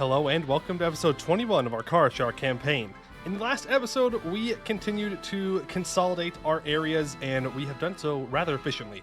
Hello and welcome to episode 21 of our Karashar campaign. In the last episode, we continued to consolidate our areas, and we have done so rather efficiently.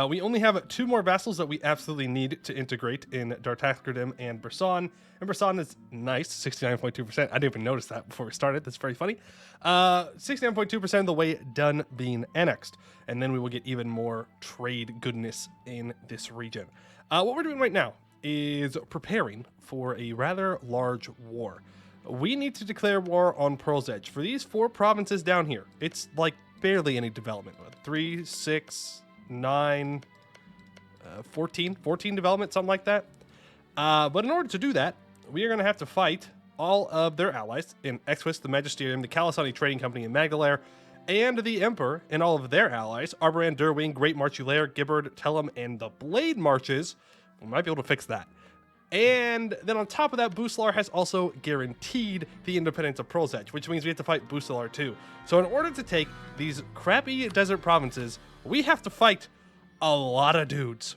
We only have 2 more vassals that we absolutely need to integrate in Dartaskerdam and Brisson. And Brisson is nice, 69.2%. I didn't even notice that before we started. That's very funny. 69.2% of the way done being annexed. And then we will get even more trade goodness in this region. What we're doing right now is preparing for a rather large war. We need to declare war on Pearl's Edge. For these 4 provinces down here, it's like barely any development. 3, 6, 9, 14 development, something like that. But in order to do that, we are going to have to fight all of their allies in Exwis, the Magisterium, the Kalasani Trading Company in Magdalare, and the Emperor and all of their allies, Arboran, Derwing, Great March Ulair, Gibbard, Tellum, and the Blade Marches. We might be able to fix that. And then on top of that, Buslar has also guaranteed the independence of Pearl's Edge, which means we have to fight Buslar too. So in order to take these crappy desert provinces, we have to fight a lot of dudes.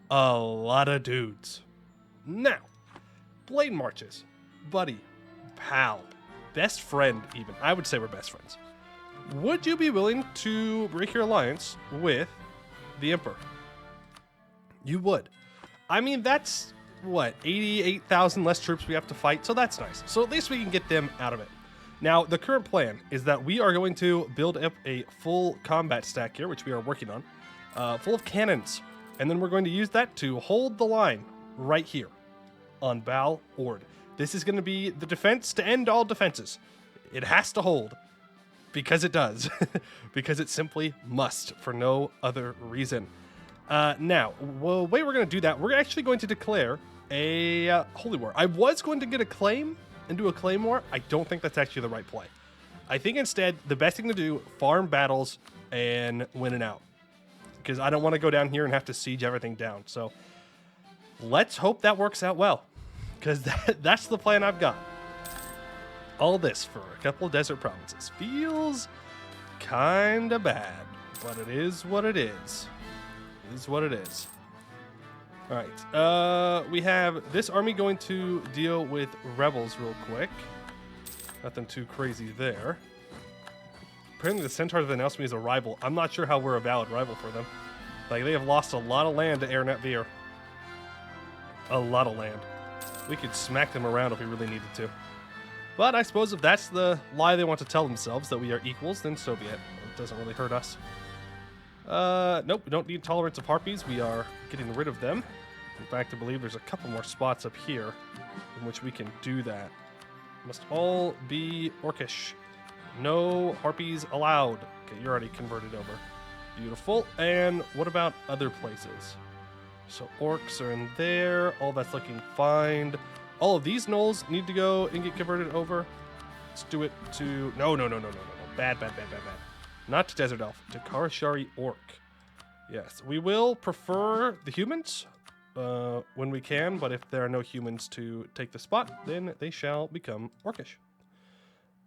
A lot of dudes. Now, Blade Marches, buddy, pal, best friend even. I would say we're best friends. Would you be willing to break your alliance with the Emperor? You would. I mean, that's, what, 88,000 less troops we have to fight, so that's nice. So at least we can get them out of it. Now, the current plan is that we are going to build up a full combat stack here, which we are working on, full of cannons. And then we're going to use that to hold the line right here on Bal Ord. This is going to be the defense to end all defenses. It has to hold. Because it does. Because it simply must, for no other reason. Now, the way we're going to do that, we're actually going to declare a holy war. I was going to get a claim and do a claim war. I don't think that's actually the right play. I think instead, the best thing to do, farm battles and win it out. Because I don't want to go down here and have to siege everything down. So, let's hope that works out well. Because that's the plan I've got. All this for a couple of desert provinces. Feels kind of bad, but it is what it is. It is what it is. All right. We have this army going to deal with rebels real quick. Nothing too crazy there. Apparently the Centaurs have announced me as a rival. I'm not sure how we're a valid rival for them. Like, they have lost a lot of land to Airnet Veer. A lot of land. We could smack them around if we really needed to. But I suppose if that's the lie they want to tell themselves, that we are equals, then so be it. It doesn't really hurt us. Nope, we don't need tolerance of harpies. We are getting rid of them. In fact, I believe there's a couple more spots up here in which we can do that. Must all be orcish. No harpies allowed. Okay, you're already converted over. Beautiful. And what about other places? So orcs are in there. All that's looking fine. All of these gnolls need to go and get converted over. Let's do it to... No. Bad. Not to Desert Elf. To Karashari Orc. Yes, we will prefer the humans when we can, but if there are no humans to take the spot, then they shall become Orcish.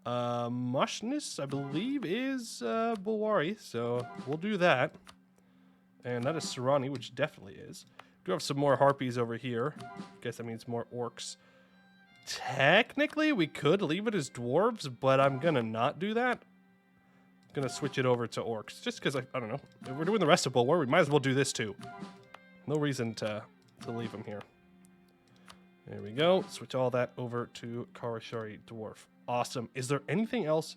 Mushnis, I believe, is Bulwari, so we'll do that. And that is Surani, which definitely is. We do have some more harpies over here. Guess that means more orcs. Technically, we could leave it as dwarves, but I'm going to not do that. I'm going to switch it over to orcs, just because, I don't know. If we're doing the rest of Bulwar, we might as well do this too. No reason to leave them here. There we go. Switch all that over to Karashari Dwarf. Awesome. Is there anything else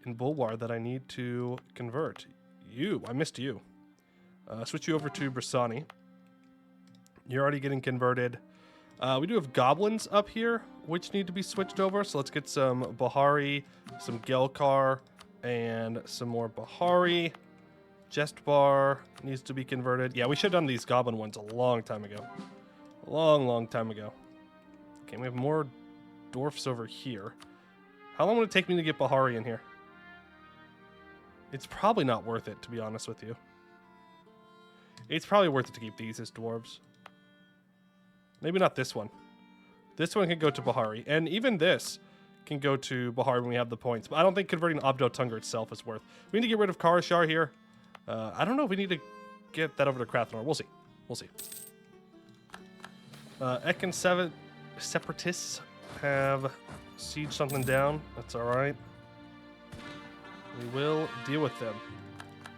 in Bulwar that I need to convert? You. I missed you. Switch you over to Brissani. You're already getting converted. We do have goblins up here, which need to be switched over. So let's get some Bahari, some Gelkar, and some more Bahari. Jestbar needs to be converted. Yeah, we should have done these goblin ones a long time ago. A long time ago. Okay, we have more dwarfs over here. How long would it take me to get Bahari in here? It's probably not worth it, to be honest with you. It's probably worth it to keep these as dwarves. Maybe not this one. This one can go to Bahari. And even this can go to Bahari when we have the points. But I don't think converting Abdo Tungar itself is worth. We need to get rid of Karashar here. I don't know if we need to get that over to Krathnor. We'll see. We'll see. Ekin 7. separatists have sieged something down. That's all right. We will deal with them.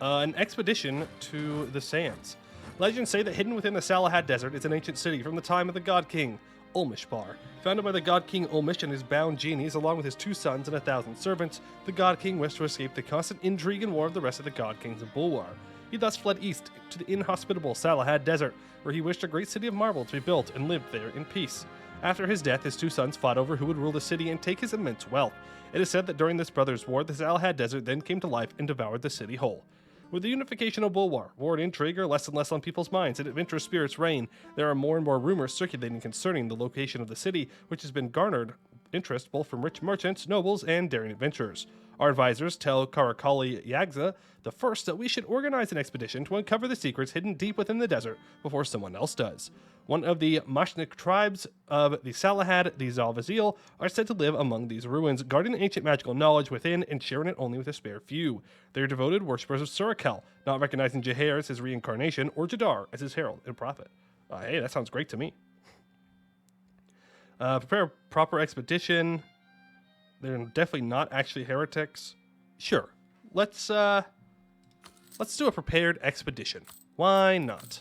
An expedition to the sands. Legends say that hidden within the Salahad Desert is an ancient city from the time of the god king, Ulmishbar. Founded by the god king Ulmish and his bound genies, along with his 2 sons and 1,000 servants, the god king wished to escape the constant intrigue and war of the rest of the god kings of Bulwar. He thus fled east to the inhospitable Salahad Desert, where he wished a great city of marble to be built and lived there in peace. After his death, his 2 sons fought over who would rule the city and take his immense wealth. It is said that during this brothers' war, the Salahad Desert then came to life and devoured the city whole. With the unification of Bulwar, war and intrigue are less and less on people's minds, and adventurous spirits reign. There are more and more rumors circulating concerning the location of the city, which has been garnered interest both from rich merchants, nobles, and daring adventurers. Our advisors tell Karakali Yagza the first that we should organize an expedition to uncover the secrets hidden deep within the desert before someone else does. One of the Mashnik tribes of the Salahad, the Zalvazil, are said to live among these ruins, guarding the ancient magical knowledge within and sharing it only with a spare few. They are devoted worshippers of Surakel, not recognizing Jahair as his reincarnation or Jadar as his herald and prophet. Hey, that sounds great to me. Prepare a proper expedition. They're definitely not actually heretics. Sure, let's do a prepared expedition. Why not?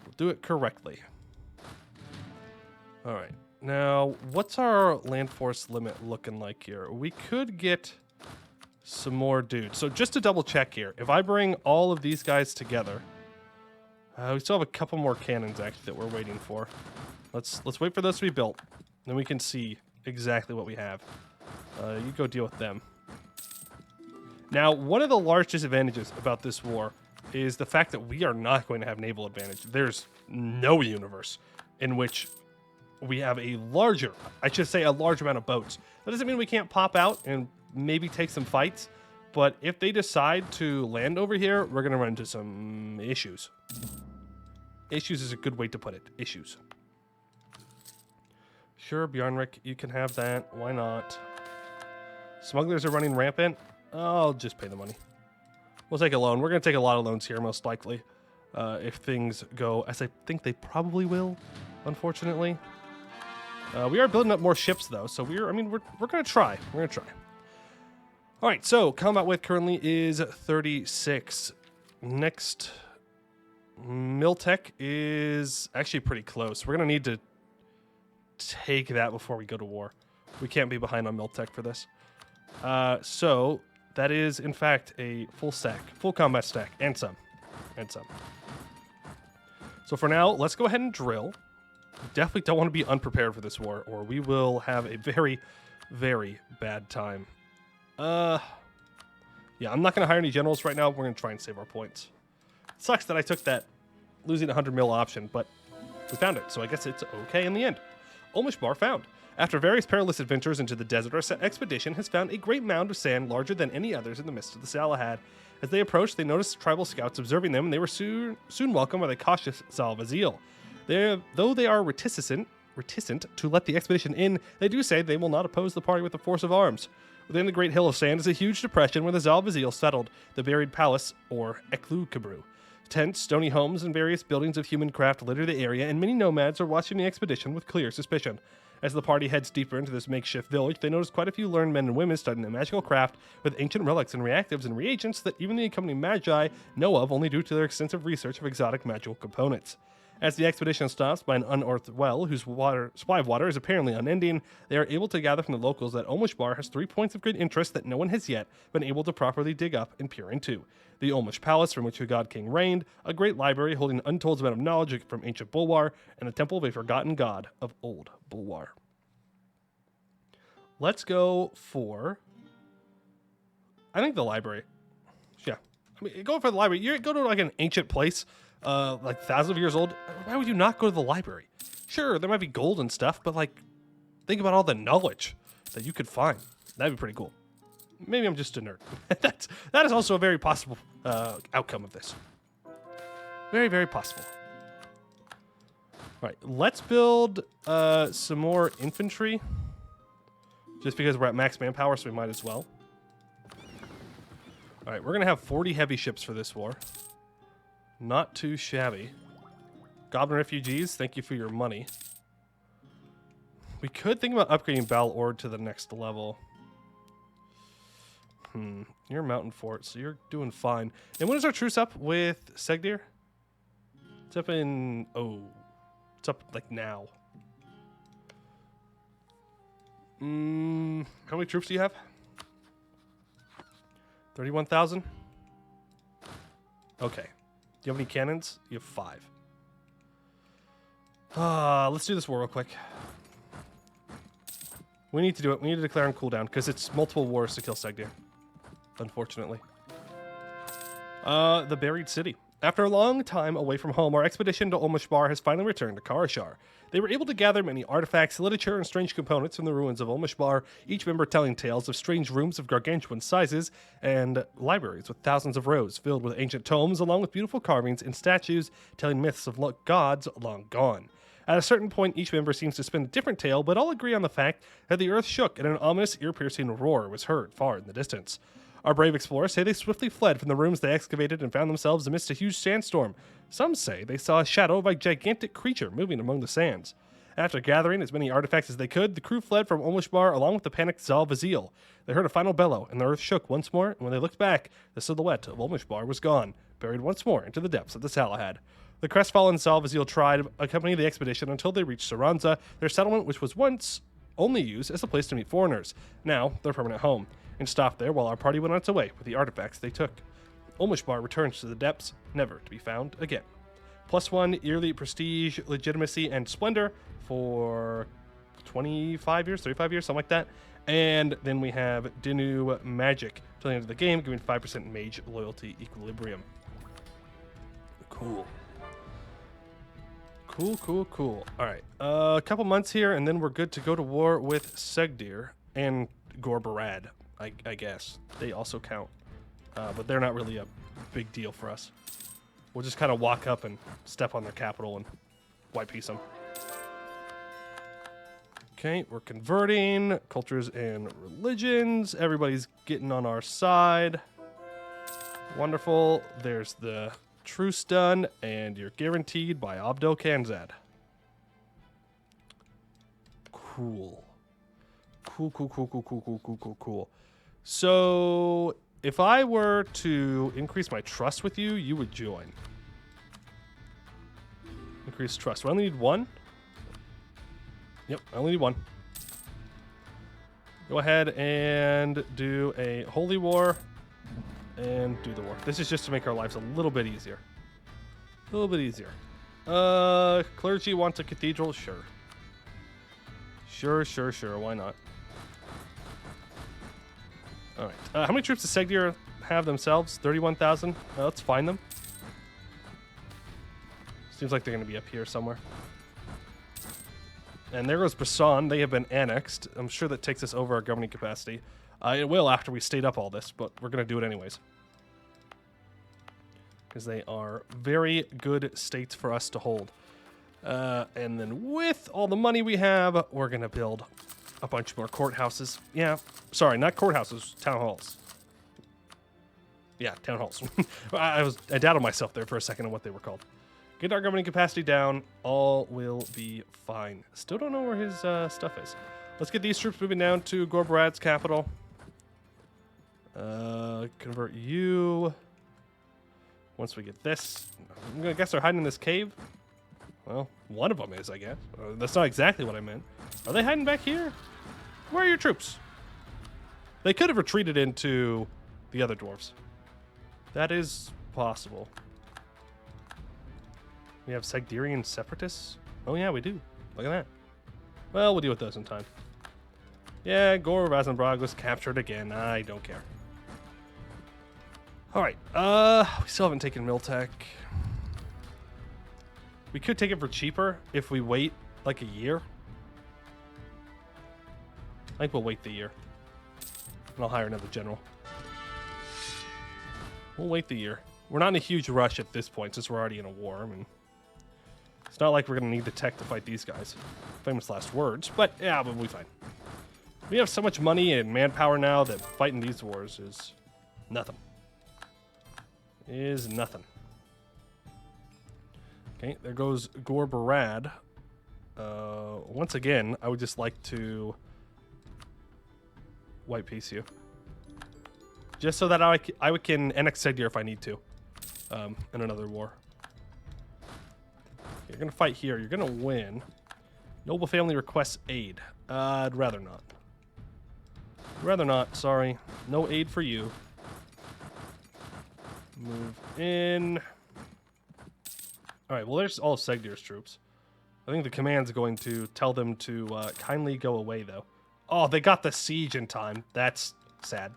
We'll do it correctly. All right. Now, what's our land force limit looking like here? We could get some more dudes. So just to double check here, if I bring all of these guys together, we still have a couple more cannons actually that we're waiting for. Let's wait for those to be built. Then we can see exactly what we have. You go deal with them. Now, one of the large disadvantages about this war is the fact that we are not going to have naval advantage. There's no universe in which we have a large amount of boats. That doesn't mean we can't pop out and maybe take some fights, but if they decide to land over here, we're going to run into some issues. Issues is a good way to put it. Issues. Sure, Bjarnrik, you can have that. Why not? Smugglers are running rampant. I'll just pay the money. We'll take a loan. We're going to take a lot of loans here, most likely, if things go as I think they probably will, unfortunately. We are building up more ships, though, so we're going to try. We're going to try. All right, so combat width currently is 36. Next, Miltech is actually pretty close. We're going to need to take that before we go to war. We can't be behind on Miltech for this. So that is, in fact, a full combat stack, and some. So for now, let's go ahead and drill. Definitely don't want to be unprepared for this war, or we will have a very, very bad time. Yeah, I'm not going to hire any generals right now. We're going to try and save our points. It sucks that I took that losing 100 mil option, but we found it, so I guess it's okay in the end. Ulmishbar found. After various perilous adventures into the desert, our expedition has found a great mound of sand larger than any others in the midst of the Salahad. As they approached, they noticed tribal scouts observing them, and they were soon welcomed by the cautious Zalvazil. Though they are reticent to let the expedition in, they do say they will not oppose the party with the force of arms. Within the great hill of sand is a huge depression where the Zalvazil settled, the buried palace, or Eklu Kabru. Tents, stony homes, and various buildings of human craft litter the area, and many nomads are watching the expedition with clear suspicion. As the party heads deeper into this makeshift village, they notice quite a few learned men and women studying the magical craft with ancient relics and reactives and reagents that even the accompanying magi know of only due to their extensive research of exotic magical components. As the expedition stops by an unearthed well, whose supply of water is apparently unending, they are able to gather from the locals that Ulmishbar has 3 points of great interest that no one has yet been able to properly dig up and peer into. The Ulmish Palace, from which the God King reigned, a great library holding an untold amount of knowledge from ancient Bulwar, and a temple of a forgotten god of old Bulwar. Let's go for, I think, the library. Yeah. Go for the library. You go to like an ancient place, like thousands of years old. Why would you not go to the library? Sure, there might be gold and stuff, but like, think about all the knowledge that you could find. That'd be pretty cool. Maybe I'm just a nerd. That is also a very possible outcome of this. Very, very possible. All right, let's build some more infantry. Just because we're at max manpower, so we might as well. All right, we're going to have 40 heavy ships for this war. Not too shabby. Goblin refugees, thank you for your money. We could think about upgrading Battle Ord to the next level. You're a mountain fort, so you're doing fine. And when is our truce up with Segdir? It's up in... Oh. It's up, like, now. How many troops do you have? 31,000? Okay. Do you have any cannons? You have 5. Let's do this war real quick. We need to do it. We need to declare on cooldown, because it's multiple wars to kill Segdir. Unfortunately. The Buried City. After a long time away from home, our expedition to Ulmashbar has finally returned to Karashar. They were able to gather many artifacts, literature, and strange components from the ruins of Ulmashbar, each member telling tales of strange rooms of gargantuan sizes, and libraries with thousands of rows filled with ancient tomes, along with beautiful carvings and statues telling myths of gods long gone. At a certain point, each member seems to spin a different tale, but all agree on the fact that the earth shook and an ominous, ear-piercing roar was heard far in the distance. Our brave explorers say they swiftly fled from the rooms they excavated and found themselves amidst a huge sandstorm. Some say they saw a shadow of a gigantic creature moving among the sands. After gathering as many artifacts as they could, the crew fled from Ulmashbar along with the panicked Zal Vazil. They heard a final bellow, and the earth shook once more, and when they looked back, the silhouette of Ulmashbar was gone, buried once more into the depths of the Salahad. The crestfallen Zal Vazil tribe accompanied the expedition until they reached Saranza, their settlement which was once only used as a place to meet foreigners, now their permanent home, and stopped there while our party went on its way with the artifacts they took. Ulmashbar returns to the depths, never to be found again. +1 yearly prestige, legitimacy, and splendor for 25 years, 35 years, something like that. And then we have Dinu Magic till the end of the game, giving 5% mage loyalty equilibrium. Cool. Cool. All right, a couple months here, and then we're good to go to war with Segdir and Gorbarad. I guess they also count, but they're not really a big deal for us. We'll just kind of walk up and step on their capital and white piece them. Okay, we're converting cultures and religions. Everybody's getting on our side. Wonderful. There's the truce done, and you're guaranteed by Abdel Kanzad. Cool. Cool. So, if I were to increase my trust with you, you would join. Increase trust. Do I only need 1? Yep, I only need 1. Go ahead and do a holy war and do the war. This is just to make our lives a little bit easier. A little bit easier. Clergy wants a cathedral? Sure. Sure. Why not? All right. How many troops does Segdir have themselves? 31,000? Let's find them. Seems like they're going to be up here somewhere. And there goes Brisson. They have been annexed. I'm sure that takes us over our governing capacity. It will after we state up all this, but we're going to do it anyways. Because they are very good states for us to hold. And then with all the money we have, we're going to build a bunch more courthouses. Yeah, sorry, not courthouses, town halls. Yeah, town halls. I doubted myself there for a second on what they were called. Get our governing capacity down. All will be fine. Still don't know where his stuff is. Let's get these troops moving down to Gorbarad's capital. Convert you. Once we get this, I'm gonna guess they're hiding in this cave. Well, one of them is, I guess. That's not exactly what I meant. Are they hiding back here? Where are your troops? They could have retreated into the other dwarves. That is possible. We have Segdirian separatists? Oh yeah, we do. Look at that. Well, we'll deal with those in time. Yeah, Gore Vazenbrag was captured again. I don't care. Alright, we still haven't taken Miltech. We could take it for cheaper if we wait like a year. I think we'll wait the year. And I'll hire another general. We'll wait the year. We're not in a huge rush at this point since we're already in a war. I mean, it's not like we're going to need the tech to fight these guys. Famous last words. But yeah, we'll be fine. We have so much money and manpower now that fighting these wars is nothing. Okay, there goes Gorbarad. Once again, I would just like to white piece you. Just so that I can annex Segdir if I need to. In another war. You're going to fight here. You're going to win. Noble family requests aid. I'd rather not. Rather not, sorry. No aid for you. Move in. Alright, well there's all of Segdir's troops. I think the command's going to tell them to kindly go away, though. Oh, they got the siege in time. That's sad.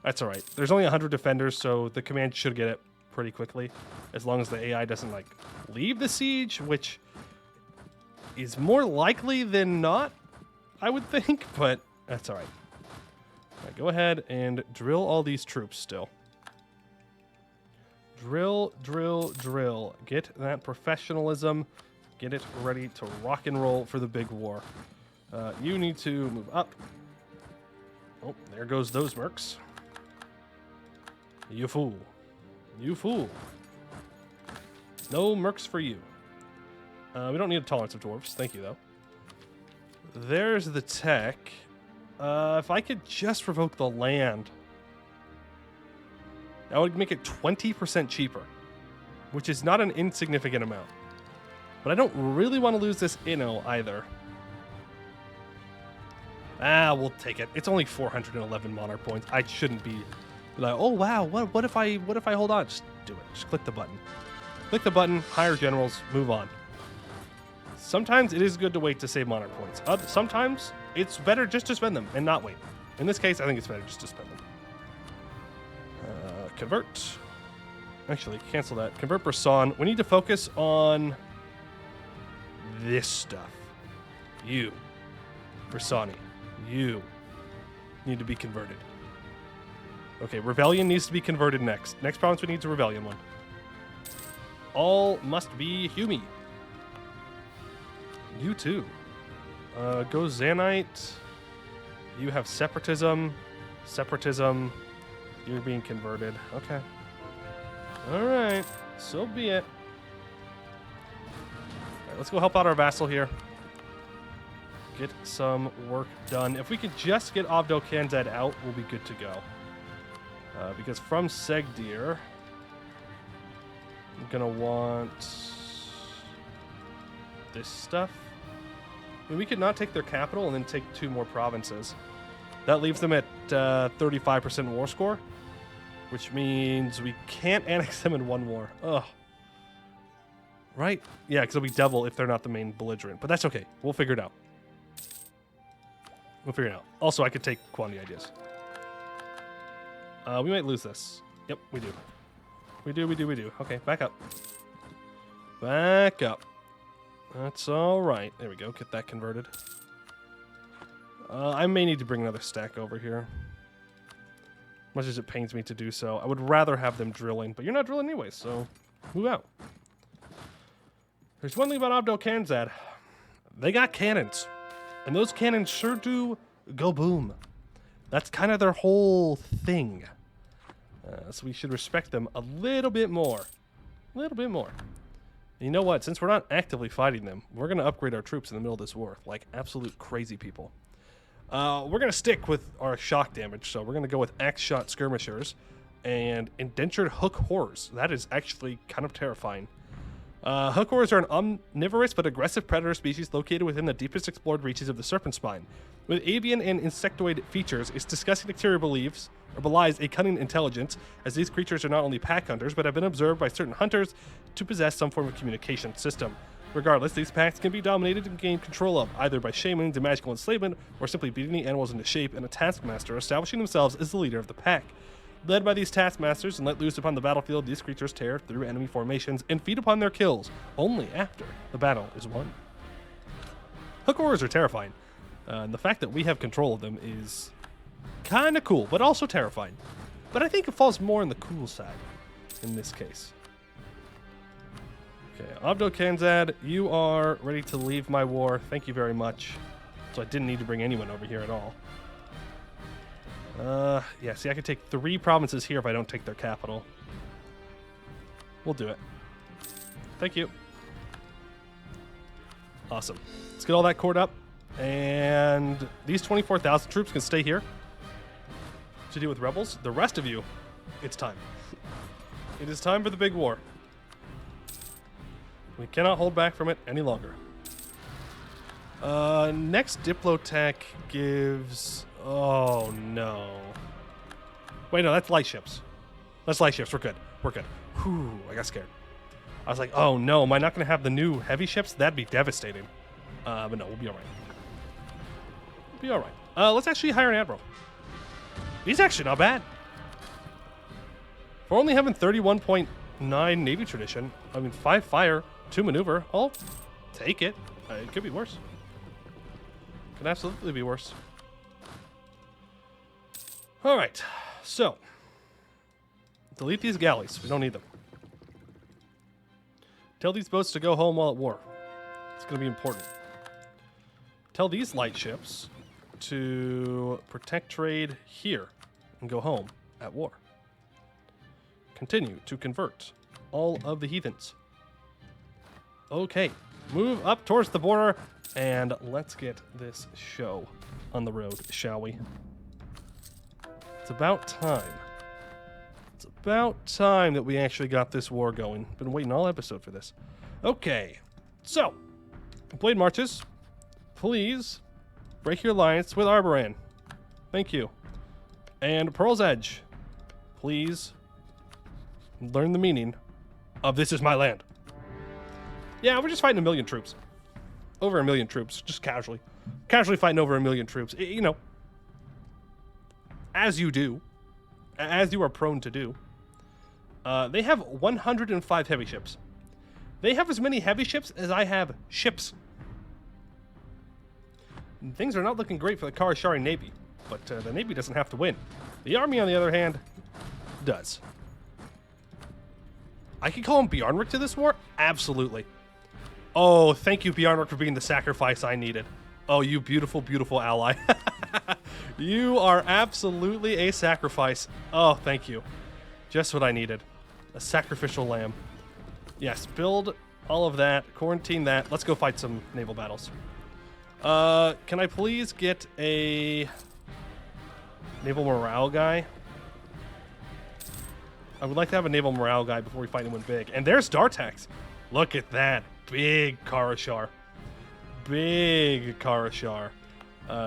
That's alright. There's only 100 defenders, so the command should get it pretty quickly. As long as the AI doesn't, like, leave the siege, which is more likely than not, I would think, but that's alright. Alright, go ahead and drill all these troops still. Drill, drill, drill. Get that professionalism. Get it ready to rock and roll for the big war. You need to move up. Oh, there goes those mercs. You fool. You fool. No mercs for you. We don't need a tolerance of dwarves. Thank you, though. There's the tech. If I could just revoke the land, that would make it 20% cheaper, which is not an insignificant amount. But I don't really want to lose this Inno either. We'll take it. It's only 411 monarch points. I shouldn't be like, oh wow, what if I hold on? Just do it. Just click the button. Click the button, hire generals, move on. Sometimes it is good to wait to save monarch points. Sometimes it's better just to spend them and not wait. In this case, I think it's better just to spend them. Convert. Actually, cancel that. Convert Brisson. We need to focus on this stuff. You. Brissani. You need to be converted. Okay, Rebellion needs to be converted next. Next province we need is a Rebellion one. All must be Hume. You too. Go Zanite. You have Separatism. Separatism. You're being converted. Okay. Alright. So be it. Alright, let's go help out our vassal here. Get some work done. If we could just get Abdo Kanzad out, we'll be good to go. Because from Segdir, I'm going to want this stuff. I mean, we could not take their capital and then take 2 more provinces. That leaves them at 35% war score, which means we can't annex them in 1 war. Ugh. Right? Yeah, because it'll be double if they're not the main belligerent. But that's okay. We'll figure it out. We'll figure it out. Also, I could take quantity ideas. We might lose this. Yep, we do. We do. Okay, back up. Back up. That's all right. There we go. Get that converted. I may need to bring another stack over here. Much as it pains me to do so. I would rather have them drilling, but you're not drilling anyway, so move out. There's one thing about Abdo Kanzad. They got cannons. And those cannons sure do go boom. That's kind of their whole thing. So we should respect them a little bit more. A little bit more. And you know what? Since we're not actively fighting them, we're going to upgrade our troops in the middle of this war. Like absolute crazy people. We're going to stick with our shock damage. So we're going to go with axe shot skirmishers and indentured hook horrors. That is actually kind of terrifying. Hook horrors are an omnivorous but aggressive predator species located within the deepest explored reaches of the serpent spine. With avian and insectoid features, its disgusting exterior belies a cunning intelligence, as these creatures are not only pack hunters, but have been observed by certain hunters to possess some form of communication system. Regardless, these packs can be dominated and gained control of, either by shamans and magical enslavement, or simply beating the animals into shape and a taskmaster establishing themselves as the leader of the pack. Led by these taskmasters and let loose upon the battlefield, these creatures tear through enemy formations and feed upon their kills, only after the battle is won. Hook horrors are terrifying, and the fact that we have control of them is kind of cool, but also terrifying. But I think it falls more on the cool side in this case. Okay, Abdo Kanzad, you are ready to leave my war. Thank you very much. So I didn't need to bring anyone over here at all. Yeah, see, I could take 3 provinces here if I don't take their capital. We'll do it. Thank you. Awesome. Let's get all that cord up. And these 24,000 troops can stay here to deal with rebels. The rest of you, it's time. It is time for the big war. We cannot hold back from it any longer. Next Diplotech gives... Oh, no. Wait, no, that's light ships. That's light ships. We're good. We're good. Whew, I got scared. I was like, oh, no, am I not going to have the new heavy ships? That'd be devastating. But no, we'll be all right. We'll be all right. Let's actually hire an admiral. He's actually not bad. For only having 31.9 Navy tradition, I mean, 5 fire, 2 maneuver, I'll take it. It could be worse. Could absolutely be worse. All right, so delete these galleys. We don't need them. Tell these boats to go home while at war. It's going to be important. Tell these light ships to protect trade here and go home at war. Continue to convert all of the heathens. Okay, move up towards the border and let's get this show on the road, shall we? It's about time. It's about time that we actually got this war going. Been waiting all episode for this. Okay, so Blade Marches, please break your alliance with Arboran. Thank you. And Pearl's Edge, please learn the meaning of this is my land. Yeah, we're just fighting 1 million troops. Over 1 million troops, just casually. Casually fighting over 1 million troops. You know, as you do, as you are prone to do. They have 105 heavy ships. They have as many heavy ships as I have ships. Things are not looking great for the Karashar Navy, but the Navy doesn't have to win. The Army, on the other hand, does. I could call him Bjarnrik to this war? Absolutely. Oh, thank you, Bjarnrik, for being the sacrifice I needed. Oh, you beautiful, beautiful ally. You are absolutely a sacrifice. Oh, thank you. Just what I needed. A sacrificial lamb. Yes, build all of that. Quarantine that. Let's go fight some naval battles. Can I please get a naval morale guy? I would like to have a naval morale guy before we fight anyone big. And there's Dartax. Look at that. Big Karashar. Big Karashar.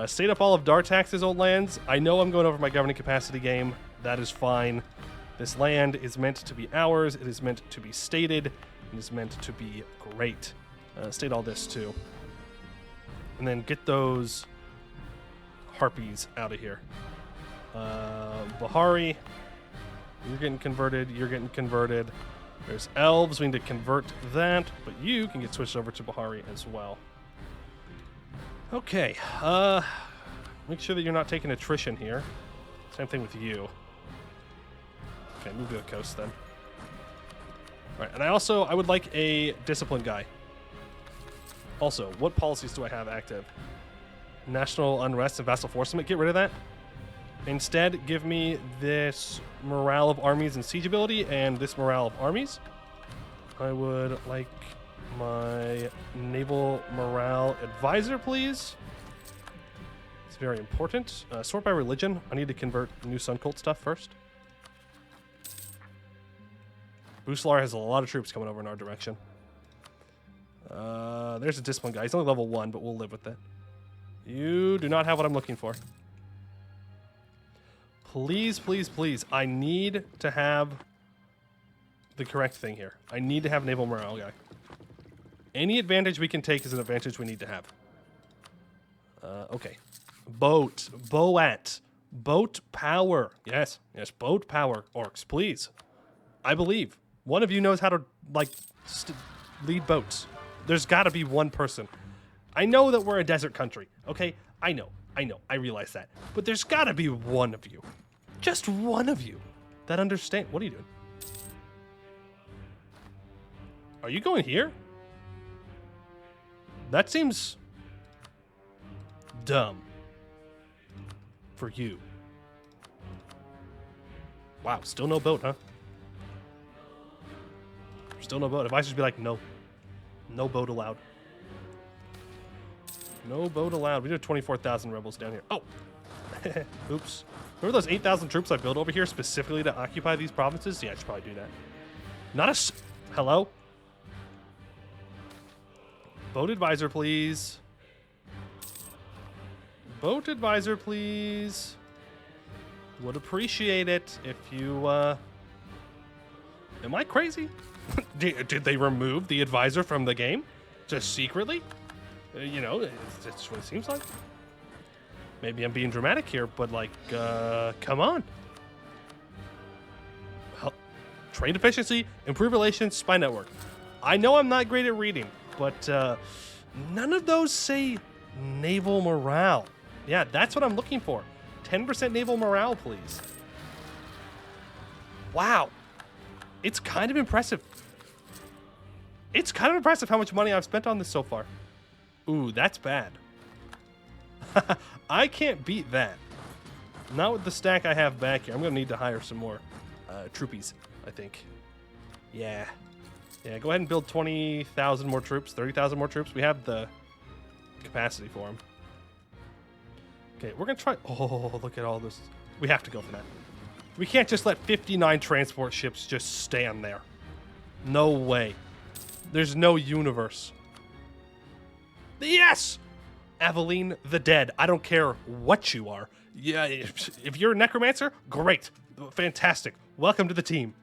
State up all of Dartax's old lands. I know I'm going over my governing capacity game. That is fine. This land is meant to be ours. It is meant to be stated. It is meant to be great. State all this too. And then get those harpies out of here. Bahari, you're getting converted. You're getting converted. There's elves. We need to convert that. But you can get switched over to Bahari as well. Okay. Make sure that you're not taking attrition here. Same thing with you. Okay, move to the coast then. All right, and I would like a discipline guy. Also, what policies do I have active? National unrest and vassal forcement. Get rid of that. Instead, give me this morale of armies and siege ability and this morale of armies. I would like my naval morale advisor, please. It's very important. Sort by religion. I need to convert new Sun Cult stuff first. Bulwar has a lot of troops coming over in our direction. There's a discipline guy. He's only level 1, but we'll live with it. You do not have what I'm looking for. Please, please, please. I need to have the correct thing here. I need to have naval morale guy. Any advantage we can take is an advantage we need to have. Okay. Boat. Boat. Boat power. Yes. Yes, boat power. Orcs, please. I believe. One of you knows how to, like, lead boats. There's got to be one person. I know that we're a desert country, okay? I know. I realize that. But there's got to be one of you. Just one of you that understand. What are you doing? Are you going here? That seems dumb for you. Wow, still no boat, huh? Still no boat. If I should be like, no. No boat allowed. No boat allowed. We do have 24,000 rebels down here. Oh! Oops. Remember those 8,000 troops I built over here specifically to occupy these provinces? Yeah, I should probably do that. Not a... Hello? Boat advisor, please. Boat advisor, please. Would appreciate it if you, Am I crazy? Did they remove the advisor from the game? Just secretly? You know, it's what it seems like. Maybe I'm being dramatic here, but like, come on. Trade efficiency, improve relations, spy network. I know I'm not great at reading, but none of those say naval morale. Yeah, that's what I'm looking for. 10% naval morale, please. Wow. It's kind of impressive. It's kind of impressive how much money I've spent on this so far. Ooh, that's bad. I can't beat that. Not with the stack I have back here. I'm going to need to hire some more troopies, I think. Yeah. Yeah, go ahead and build 20,000 more troops, 30,000 more troops. We have the capacity for them. Okay, we're going to try... Oh, look at all this. We have to go for that. We can't just let 59 transport ships just stand there. No way. There's no universe. Yes! Aveline the Dead. I don't care what you are. Yeah, if you're a necromancer, great. Fantastic. Welcome to the team.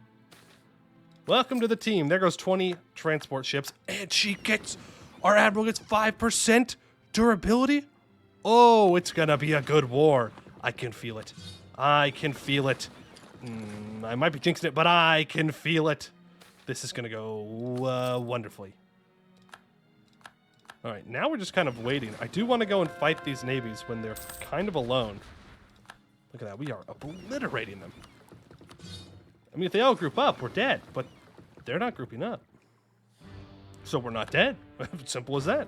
Welcome to the team. There goes 20 transport ships. And she gets... Our admiral gets 5% durability? Oh, it's gonna be a good war. I can feel it. I can feel it. I might be jinxing it, but I can feel it. This is gonna go wonderfully. All right, now we're just kind of waiting. I do want to go and fight these navies when they're kind of alone. Look at that. We are obliterating them. I mean, if they all group up, we're dead, but they're not grouping up. So we're not dead. Simple as that.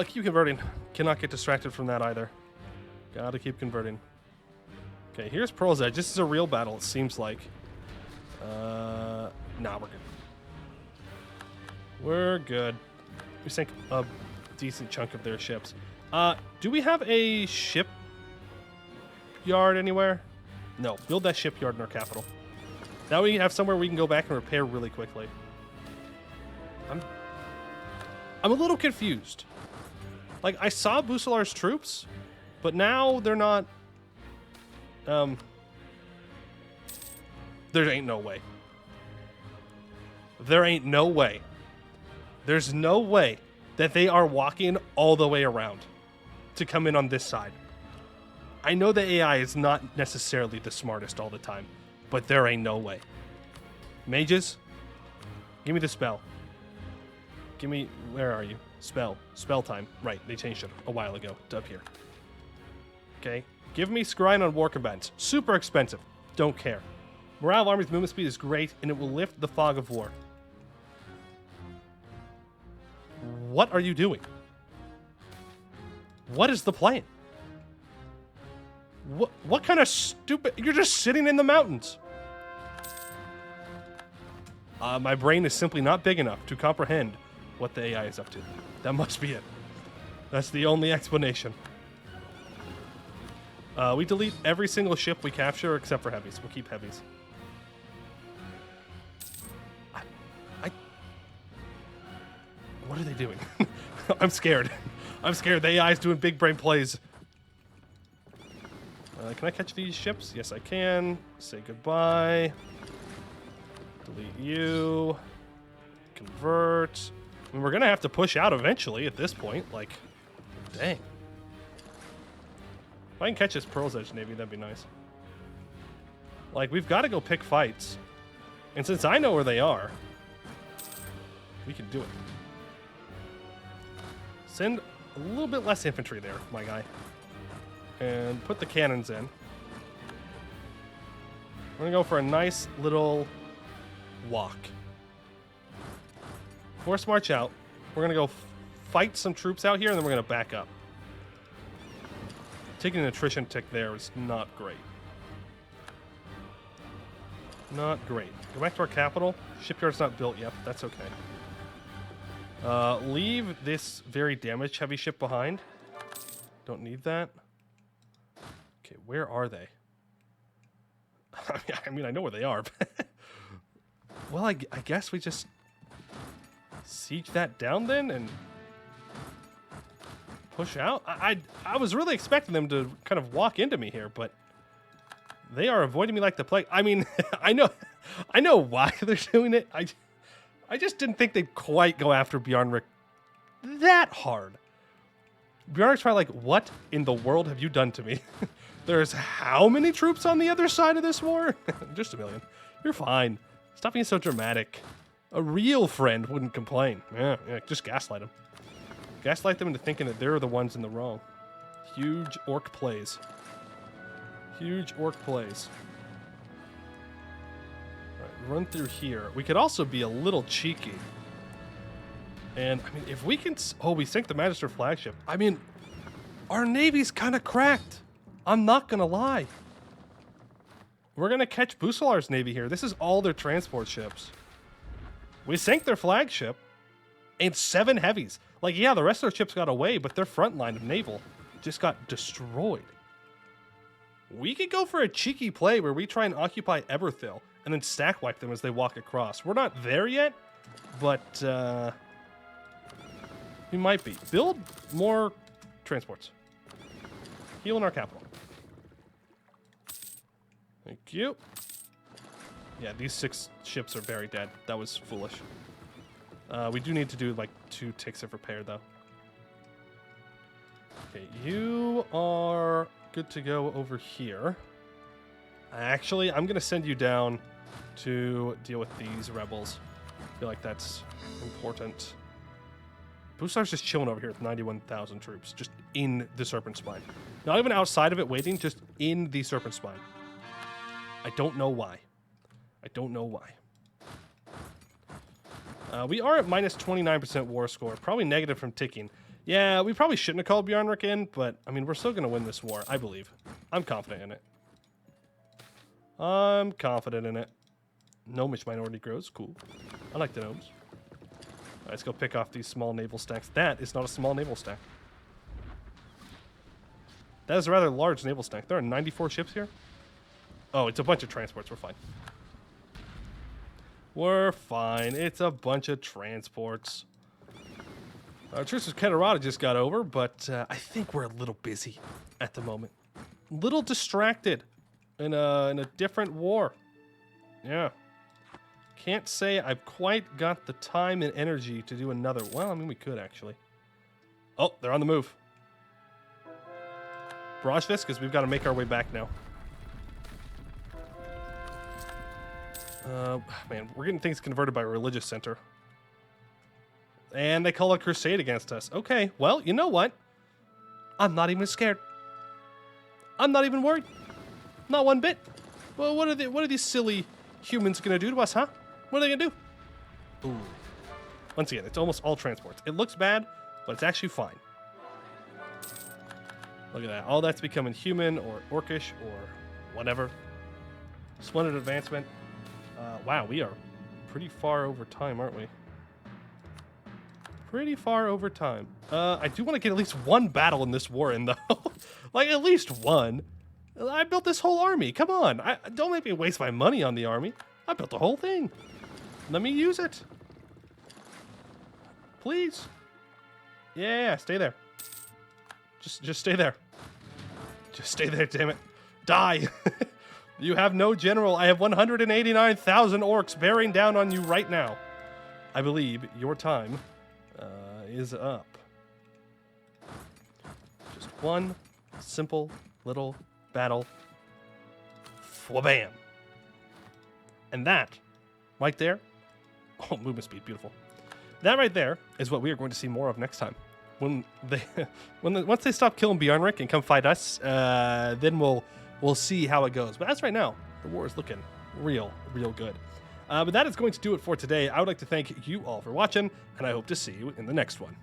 Keep converting. Cannot get distracted from that either. Gotta keep converting. Okay, here's Pearl's Edge. This is a real battle, it seems like. Nah, we're good. We're good. We sank a decent chunk of their ships. Do we have a shipyard anywhere? No. Build that shipyard in our capital. Now we have somewhere we can go back and repair really quickly. I'm a little confused. Like, I saw Busalar's troops, but now they're not... There ain't no way. There ain't no way. There's no way that they are walking all the way around to come in on this side. I know the AI is not necessarily the smartest all the time, but there ain't no way. Mages, give me the spell. Give me, where are you? Spell time. Right, they changed it a while ago to up here. Okay, give me Scrying on War Combatants. Super expensive, don't care. Morale of Army's movement speed is great, and it will lift the fog of war. What are you doing? What is the plan? What kind of stupid... You're just sitting in the mountains. My brain is simply not big enough to comprehend what the AI is up to. That must be it. That's the only explanation. We delete every single ship we capture except for heavies. We'll keep heavies. What are they doing? I'm scared. I'm scared. The AI is doing big brain plays. Can I catch these ships? Yes, I can. Say goodbye. Delete you. Convert. I mean, we're going to have to push out eventually at this point. Like, dang. If I can catch this Pearl's Edge Navy, that'd be nice. Like, we've got to go pick fights. And since I know where they are, we can do it. Send a little bit less infantry there, my guy. And put the cannons in. We're going to go for a nice little walk. Force march out. We're going to go fight some troops out here, and then we're going to back up. Taking an attrition tick there is not great. Not great. Go back to our capital. Shipyard's not built yet, but that's okay. Leave this very damaged heavy ship behind. Don't need that. Okay, where are they? I mean, I know where they are. But well, I guess we just siege that down then and push out. I was really expecting them to kind of walk into me here, but they are avoiding me like the plague. I mean, I know why they're doing it. I just didn't think they'd quite go after Bjarnrik that hard. Bjarnrik's probably like, what in the world have you done to me? There's how many troops on the other side of this war? Just 1 million. You're fine. Stop being so dramatic. A real friend wouldn't complain. Yeah, just gaslight them. Gaslight them into thinking that they're the ones in the wrong. Huge orc plays. Huge orc plays. Run through here. We could also be a little cheeky. And, I mean, if we can... Oh, we sank the Magister flagship. I mean, our navy's kind of cracked. I'm not going to lie. We're going to catch Busalar's navy here. This is all their transport ships. We sank their flagship and 7 heavies. Like, yeah, the rest of their ships got away, but their front line of naval just got destroyed. We could go for a cheeky play where we try and occupy Eberthil and then stack wipe them as they walk across. We're not there yet, but we might be. Build more transports. Heal in our capital. Thank you. Yeah, these 6 ships are very dead. That was foolish. We do need to do like 2 ticks of repair though. Okay, you are good to go over here. Actually, I'm going to send you down to deal with these rebels. I feel like that's important. Busar's just chilling over here with 91,000 troops, just in the Serpent Spine. Not even outside of it waiting, just in the Serpent Spine. I don't know why. I don't know why. We are at minus 29% war score, probably negative from ticking. Yeah, we probably shouldn't have called Bjarnrik in, but, I mean, we're still going to win this war, I believe. I'm confident in it. I'm confident in it. Gnomish minority grows, cool. I like the gnomes. All right, let's go pick off these small naval stacks. That is not a small naval stack. That is a rather large naval stack. There are 94 ships here. Oh, it's a bunch of transports. We're fine. We're fine. It's a bunch of transports. Our troops with Cannorian just got over, but I think we're a little busy at the moment. A little distracted in a different war. Yeah. Can't say I've quite got the time and energy to do another. Well, I mean, we could actually. Oh, they're on the move. Barrage this, because we've got to make our way back now. Man, we're getting things converted by a religious center. And they call a crusade against us. Okay, well, you know what? I'm not even scared. I'm not even worried. Not one bit. Well, what are these silly humans gonna do to us, huh? What are they gonna do? Ooh. Once again, it's almost all transports. It looks bad, but it's actually fine. Look at that. All that's becoming human or orcish or whatever. Splendid advancement. Wow, we are pretty far over time, aren't we? Pretty far over time. I do want to get at least one battle in this war in, though. Like, at least one. I built this whole army. Come on. Don't make me waste my money on the army. I built the whole thing. Let me use it. Please. Yeah, stay there. Just stay there. Just stay there, damn it. Die. You have no general. I have 189,000 orcs bearing down on you right now. I believe your time is up. Just one simple little battle. Fwabam. And that, right there, oh, movement speed, beautiful. That right there is what we are going to see more of next time. When once they stop killing Bjarnrik and come fight us, then we'll see how it goes. But as right now, the war is looking real good. But that is going to do it for today. I would like to thank you all for watching, and I hope to see you in the next one.